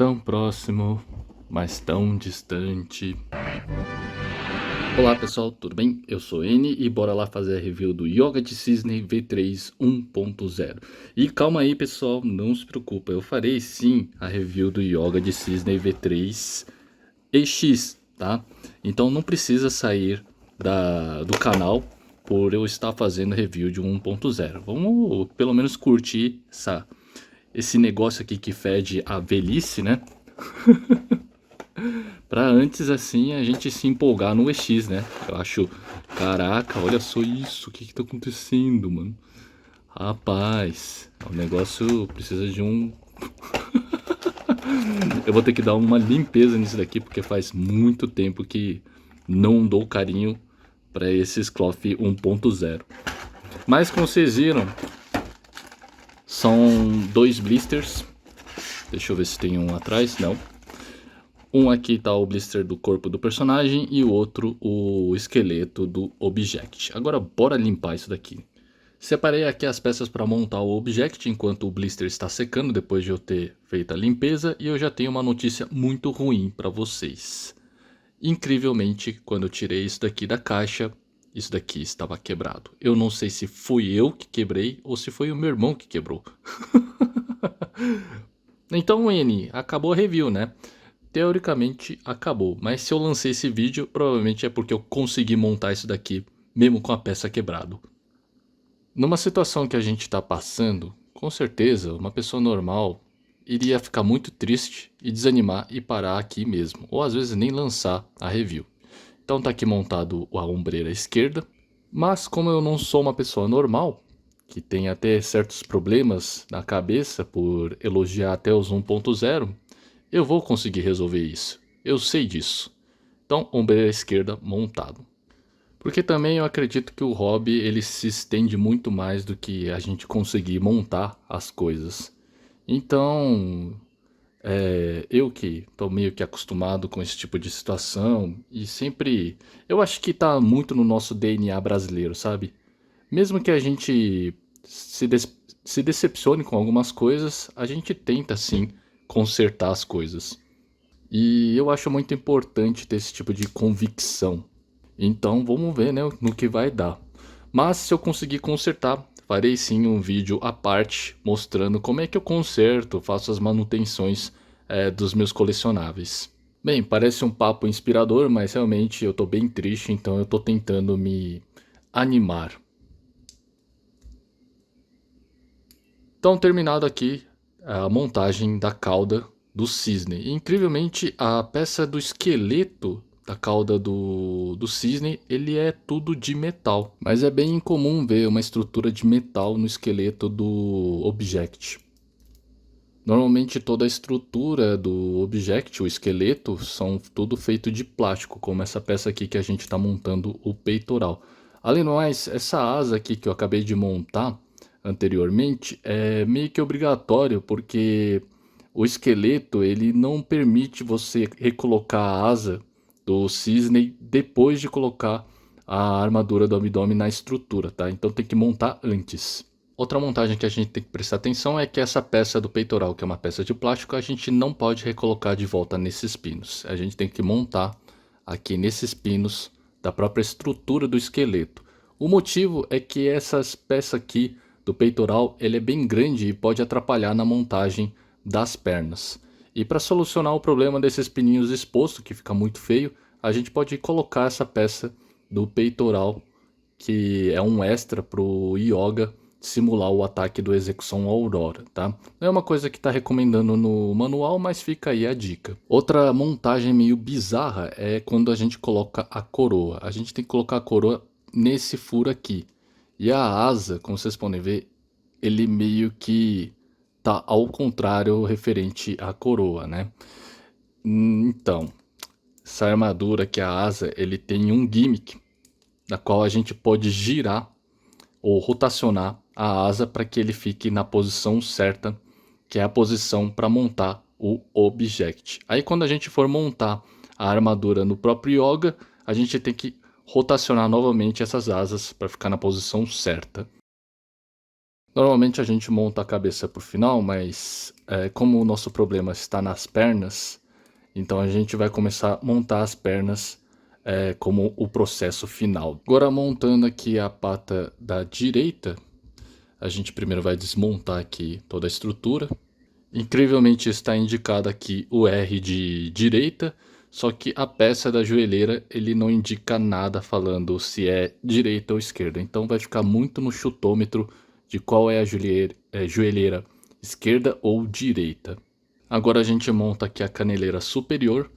Tão próximo, mas tão distante. Olá pessoal, tudo bem? Eu sou N e bora lá fazer a review do Yoga de Cisne V3 1.0. E calma aí pessoal, não se preocupa, eu farei sim a review do Yoga de Cisne V3 EX, tá? Então não precisa sair do canal por eu estar fazendo review de 1.0. Vamos pelo menos curtir esse negócio aqui que fede a velhice, né? Pra antes assim a gente se empolgar no EX, né? Eu acho, caraca, olha só isso, o que que tá acontecendo, mano? Rapaz, o negócio precisa de um... Eu vou ter que dar uma limpeza nisso daqui, porque faz muito tempo que não dou carinho pra esses cloth 1.0. Mas como vocês viram, são dois blisters. Deixa eu ver se tem um atrás, não. Um aqui tá o blister do corpo do personagem e o outro o esqueleto do Object. Agora bora limpar isso daqui. Separei aqui as peças para montar o Object enquanto o blister está secando depois de eu ter feito a limpeza. E eu já tenho uma notícia muito ruim para vocês. Incrivelmente, quando eu tirei isso daqui da caixa, isso daqui estava quebrado. Eu não sei se fui eu que quebrei ou se foi o meu irmão que quebrou. Então, N, acabou a review, né? Teoricamente acabou, mas se eu lancei esse vídeo, provavelmente é porque eu consegui montar isso daqui, mesmo com a peça quebrada. Numa situação que a gente está passando, com certeza uma pessoa normal iria ficar muito triste e desanimar e parar aqui mesmo, ou às vezes nem lançar a review. Então tá aqui montado a ombreira esquerda, mas como eu não sou uma pessoa normal, que tem até certos problemas na cabeça por elogiar até os 1.0, eu vou conseguir resolver isso. Eu sei disso. Então, ombreira esquerda montado. Porque também eu acredito que o hobby ele se estende muito mais do que a gente conseguir montar as coisas. Então, eu que estou meio que acostumado com esse tipo de situação e sempre... Eu acho que está muito no nosso DNA brasileiro, sabe? Mesmo que a gente se decepcione com algumas coisas, a gente tenta sim consertar as coisas. E eu acho muito importante ter esse tipo de convicção. Então vamos ver, né, no que vai dar. Mas se eu conseguir consertar, farei sim um vídeo à parte mostrando como é que eu conserto, faço as manutenções dos meus colecionáveis. Bem, parece um papo inspirador, mas realmente eu tô bem triste, então eu tô tentando me animar. Então, terminado aqui a montagem da cauda do cisne. E, incrivelmente, a peça do esqueleto da cauda do cisne, ele é tudo de metal. Mas é bem incomum ver uma estrutura de metal no esqueleto do Object. Normalmente toda a estrutura do Object, o esqueleto, são tudo feito de plástico, como essa peça aqui que a gente está montando o peitoral. Além do mais, essa asa aqui que eu acabei de montar anteriormente é meio que obrigatório, porque o esqueleto ele não permite você recolocar a asa do cisne depois de colocar a armadura do abdômen na estrutura, tá? Então tem que montar antes. Outra montagem que a gente tem que prestar atenção é que essa peça do peitoral, que é uma peça de plástico, a gente não pode recolocar de volta nesses pinos. A gente tem que montar aqui nesses pinos da própria estrutura do esqueleto. O motivo é que essas peças aqui do peitoral, ele é bem grande e pode atrapalhar na montagem das pernas. E para solucionar o problema desses pininhos expostos, que fica muito feio, a gente pode colocar essa peça do peitoral, que é um extra para o yoga, simular o ataque do Execução Aurora, tá? Não é uma coisa que está recomendando no manual, mas fica aí a dica. Outra montagem meio bizarra é quando a gente coloca a coroa. A gente tem que colocar a coroa nesse furo aqui. E a asa, como vocês podem ver, ele meio que tá ao contrário referente à coroa, né? Então, essa armadura que é a asa, ele tem um gimmick, da qual a gente pode girar ou rotacionar a asa para que ele fique na posição certa, que é a posição para montar o Object. Aí quando a gente for montar a armadura no próprio Yoga, a gente tem que rotacionar novamente essas asas para ficar na posição certa. Normalmente a gente monta a cabeça pro final, mas como o nosso problema está nas pernas, então a gente vai começar a montar as pernas como o processo final. Agora montando aqui a pata da direita, a gente primeiro vai desmontar aqui toda a estrutura. Incrivelmente está indicado aqui o R de direita, só que a peça da joelheira ele não indica nada falando se é direita ou esquerda. Então vai ficar muito no chutômetro de qual é a joelheira esquerda ou direita. Agora a gente monta aqui a caneleira superior,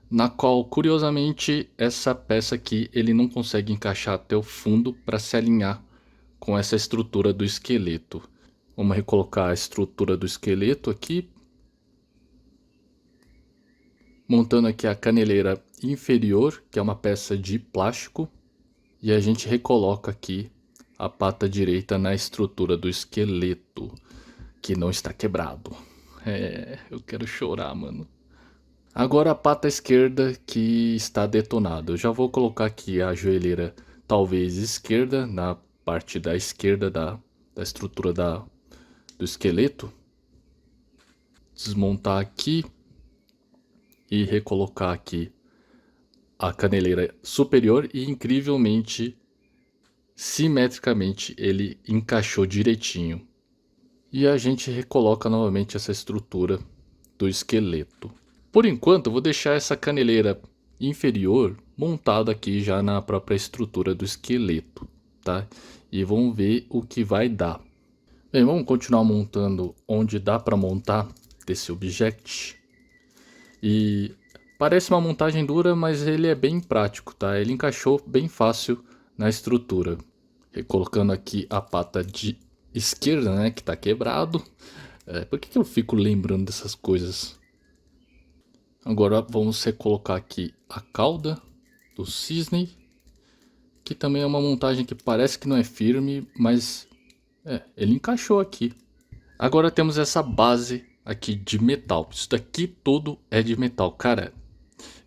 na qual curiosamente essa peça aqui ele não consegue encaixar até o fundo para se alinhar com essa estrutura do esqueleto. Vamos recolocar a estrutura do esqueleto aqui. Montando aqui a caneleira inferior, que é uma peça de plástico. E a gente recoloca aqui a pata direita na estrutura do esqueleto, que não está quebrado. Eu quero chorar, mano. Agora a pata esquerda que está detonada. Eu já vou colocar aqui a joelheira talvez esquerda, na parte da esquerda da estrutura do esqueleto. Desmontar aqui e recolocar aqui a caneleira superior e incrivelmente, simetricamente, ele encaixou direitinho. E a gente recoloca novamente essa estrutura do esqueleto. Por enquanto eu vou deixar essa caneleira inferior montada aqui já na própria estrutura do esqueleto, tá? E vamos ver o que vai dar. Bem, vamos continuar montando onde dá para montar desse object. E parece uma montagem dura, mas ele é bem prático, tá? Ele encaixou bem fácil na estrutura. Recolocando aqui a pata de esquerda, né, que tá quebrado. Por que eu fico lembrando dessas coisas? Agora vamos recolocar aqui a cauda do cisne, que também é uma montagem que parece que não é firme, mas ele encaixou aqui. Agora temos essa base aqui de metal. Isso daqui tudo é de metal. Cara,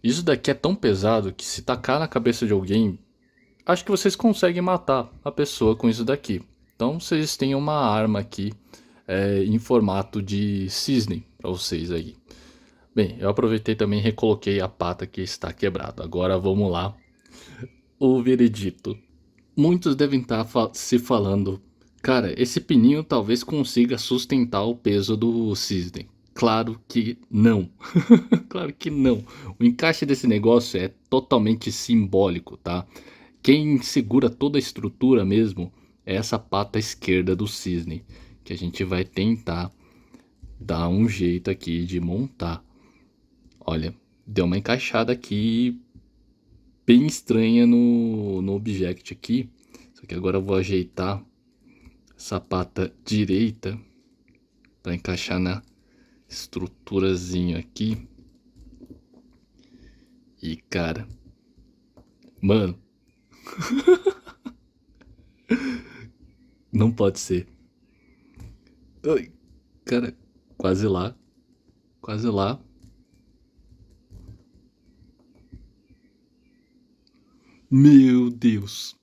isso daqui é tão pesado que se tacar na cabeça de alguém, acho que vocês conseguem matar a pessoa com isso daqui. Então vocês têm uma arma aqui em formato de cisne para vocês aí. Bem, eu aproveitei também e recoloquei a pata que está quebrada. Agora vamos lá. O veredito. Muitos devem estar se falando: cara, esse pininho talvez consiga sustentar o peso do cisne. Claro que não. Claro que não. O encaixe desse negócio é totalmente simbólico, tá? Quem segura toda a estrutura mesmo é essa pata esquerda do cisne, que a gente vai tentar dar um jeito aqui de montar. Olha, deu uma encaixada aqui bem estranha no object aqui. Só que agora eu vou ajeitar essa pata direita para encaixar na estruturazinha aqui. E cara, mano, não pode ser. Ai, cara, quase lá, quase lá. Meu Deus.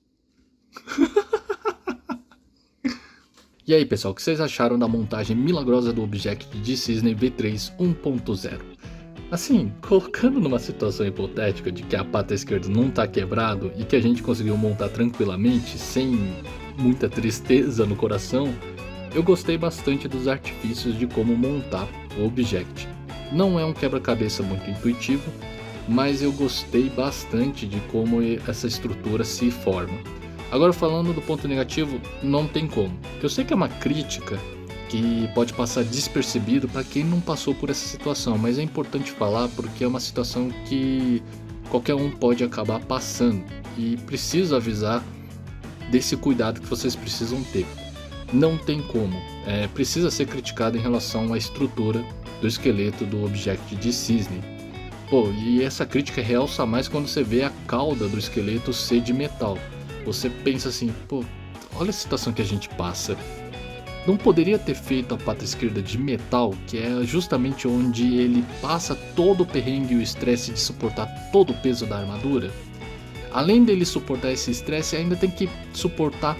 E aí pessoal, o que vocês acharam da montagem milagrosa do Object de Cisne V3 1.0? Assim, colocando numa situação hipotética de que a pata esquerda não está quebrado e que a gente conseguiu montar tranquilamente, sem muita tristeza no coração, eu gostei bastante dos artifícios de como montar o Object. Não é um quebra-cabeça muito intuitivo, mas eu gostei bastante de como essa estrutura se forma. Agora falando do ponto negativo, não tem como. Eu sei que é uma crítica que pode passar despercebido para quem não passou por essa situação, mas é importante falar porque é uma situação que qualquer um pode acabar passando e preciso avisar desse cuidado que vocês precisam ter. Não tem como, precisa ser criticado em relação à estrutura do esqueleto do Object de Cisne. Pô, e essa crítica realça mais quando você vê a cauda do esqueleto ser de metal. Você pensa assim, pô, olha a situação que a gente passa. Não poderia ter feito a pata esquerda de metal, que é justamente onde ele passa todo o perrengue e o estresse de suportar todo o peso da armadura? Além dele suportar esse estresse, ainda tem que suportar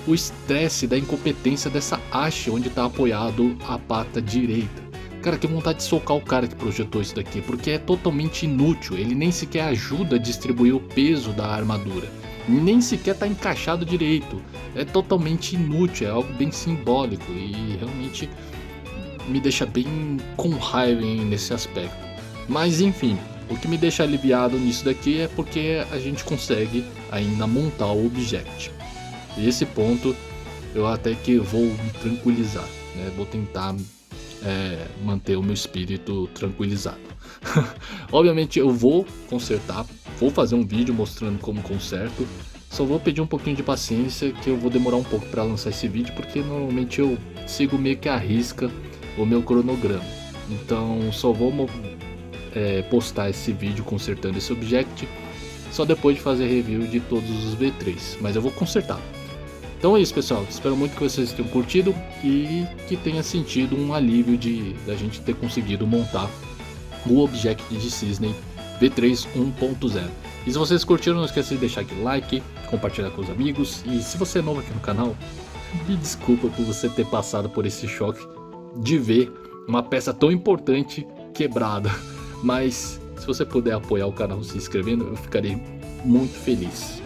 o estresse da incompetência dessa haste onde está apoiado a pata direita. Cara, que vontade de socar o cara que projetou isso daqui, porque é totalmente inútil, ele nem sequer ajuda a distribuir o peso da armadura, nem sequer está encaixado direito, é totalmente inútil, é algo bem simbólico e realmente me deixa bem com raiva nesse aspecto. Mas enfim, o que me deixa aliviado nisso daqui é porque a gente consegue ainda montar o object. E esse ponto eu até que vou me tranquilizar, né? Vou tentar manter o meu espírito tranquilizado. Obviamente eu vou consertar, vou fazer um vídeo mostrando como conserto. Só vou pedir um pouquinho de paciência, que eu vou demorar um pouco para lançar esse vídeo, porque normalmente eu sigo meio que à risca o meu cronograma. Então só vou postar esse vídeo consertando esse object só depois de fazer review de todos os V3, mas eu vou consertar. Então é isso, pessoal, espero muito que vocês tenham curtido e que tenha sentido um alívio da gente ter conseguido montar o object de Sysney V3 1.0. E se vocês curtiram, não esqueça de deixar aquele like, compartilhar com os amigos, e se você é novo aqui no canal, me desculpa por você ter passado por esse choque de ver uma peça tão importante quebrada, mas se você puder apoiar o canal se inscrevendo, eu ficarei muito feliz.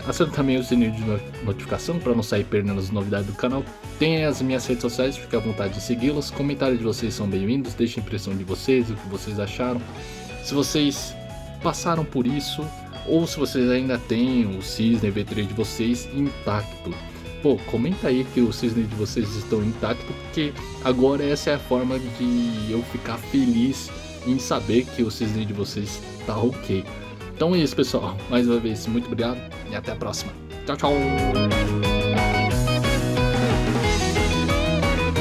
Acione também o sininho de notificação para não sair perdendo as novidades do canal. Tem as minhas redes sociais, fique à vontade de segui-las. Comentários de vocês são bem-vindos, deixem a impressão de vocês, o que vocês acharam. Se vocês passaram por isso, ou se vocês ainda têm o Sysney V3 de vocês intacto. Pô, comenta aí que o Sysney de vocês estão intacto, porque agora essa é a forma de eu ficar feliz em saber que o Sysney de vocês tá ok. Então é isso, pessoal, mais uma vez muito obrigado e até a próxima. Tchau, tchau!